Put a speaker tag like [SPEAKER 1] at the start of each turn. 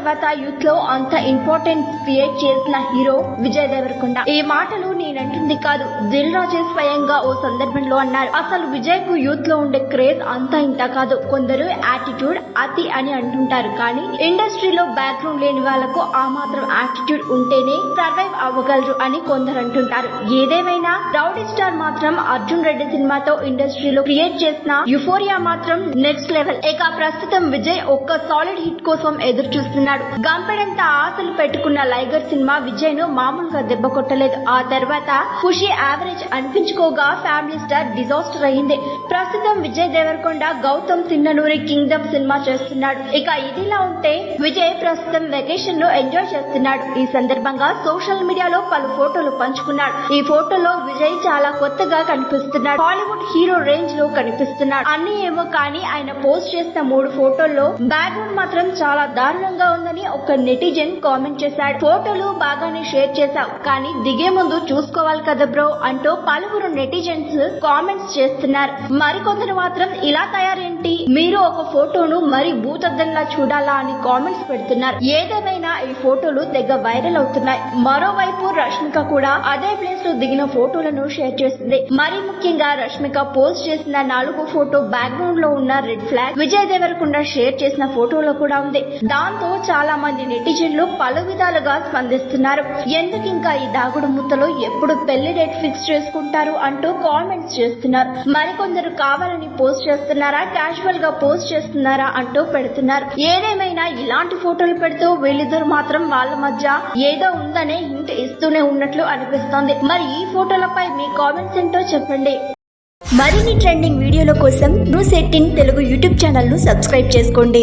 [SPEAKER 1] తర్వాత యూత్ లో అంత ఇంపార్టెన్స్ క్రియేట్ చేసిన హీరో విజయ్ దేవరకొండ. ఈ మాటలు నేనంటుంది కాదు, దిల్ రాజు స్వయంగా ఓ సందర్భంలో అన్నారు. అసలు విజయ్ కు యూత్ లో ఉండే క్రేజ్ అంతా ఇంత కాదు. కొందరు యాటిట్యూడ్ అతి అని అంటుంటారు, కానీ ఇండస్ట్రీలో బ్యాక్గ్రౌండ్ లేని వాళ్లకు ఆ మాత్రం యాటిట్యూడ్ ఉంటేనే సర్వైవ్ అవ్వగలరు అని కొందరు అంటుంటారు. ఏదేమైనా రౌడీ స్టార్ మాత్రం అర్జున్ రెడ్డి సినిమాతో ఇండస్ట్రీలో క్రియేట్ చేసిన యుఫోరియా మాత్రం నెక్స్ట్ లెవెల్. ఇక ప్రస్తుతం విజయ్ ఒక్క సాలిడ్ హిట్ కోసం ఎదురు చూస్తున్నాడు. గంపెడంత ఆశలు పెట్టుకున్న లైగర్ సినిమా విజయ్ ను మామూలుగా దెబ్బ కొట్టలేదు. ఆ తర్వాత ఖుషి యావరేజ్ అనిపించుకోగా ఫ్యామిలీ స్టార్ డిజాస్టర్ అయింది. ప్రస్తుతం విజయ్ దేవరకొండ గౌతమ్ సిన్ననూరి కింగ్డమ్ సినిమా చేస్తున్నాడు. ఇక ఇదిలా ఉంటే విజయ్ ప్రస్తుతం వెకేషన్ లో ఎంజాయ్ చేస్తున్నాడు. ఈ సందర్భంగా సోషల్ మీడియాలో పలు ఫోటోలు పంచుకున్నాడు. ఈ ఫోటోలో విజయ్ చాలా కొత్తగా కనిపిస్తున్నాడు. హాలీవుడ్ హీరో రేంజ్ లో కనిపిస్తున్నాడు. అన్ని ఏమో కానీ ఆయన పోస్ట్ చేసిన 3 ఫోటోల్లో బ్యాక్గ్రౌండ్ మాత్రం చాలా దారుణంగా ఉందని ఒక నెటిజన్ కామెంట్ చేశాడు. ఫోటోలు బాగానే షేర్ చేశావు, కానీ దిగే ముందు చూసుకోవాలి కదా బ్రో అంటూ పలువురు నెటిజన్స్ కామెంట్స్ చేస్తున్నారు. మరికొందరు మాత్రం ఇలా తయారేంటి, మీరు ఒక ఫోటోను మరి భూతద్దంలా చూడాలా అని కామెంట్స్ పెడుతున్నారు. ఏదేమైనా ఈ ఫోటోలు తెగ వైరల్ అవుతున్నాయి. మరోవైపు రష్మిక కూడా అదే ప్లేస్ లో దిగిన ఫోటోలను షేర్ చేసింది. మరి ముఖ్యంగా రష్మిక పోస్ట్ చేసిన 4వ ఫోటో బ్యాక్గ్రౌండ్ లో ఉన్న red flag Vijay Deverakonda share చేసిన ఫోటోలో కూడా ఉంది. దాంతో చాలా మంది నెటిజన్లు పలు విధాలుగా స్పందిస్తున్నారు. ఎందుకు ఇంకా ఈ దాగుడు ముత్తలో ఎప్పుడు పెళ్లి డేట్ ఫిక్స్ చేసుకుంటారు అంటూ కామెంట్స్ చేస్తున్నారు. మరికొందరు కావాలని పోస్ట్ చేస్తున్నారా, క్యాజువల్ గా పోస్ట్ చేస్తున్నారా అంటూ పెడుతున్నారు. ఏదేమైనా ఇలాంటి ఫోటోలు పెడుతూ వీళ్ళిద్దరు మాత్రం వాళ్ళ మధ్య ఏదో ఉందనే హింట్ ఇస్తూనే ఉన్నట్లు అనిపిస్తోంది. మరి ఈ ఫోటోలపై మీ కామెంట్స్ ఏంటో చెప్పండి. మరిన్ని ట్రెండింగ్ వీడియోల కోసం న్యూస్ 18 తెలుగు యూట్యూబ్ ఛానల్ ను సబ్స్క్రైబ్ చేసుకోండి.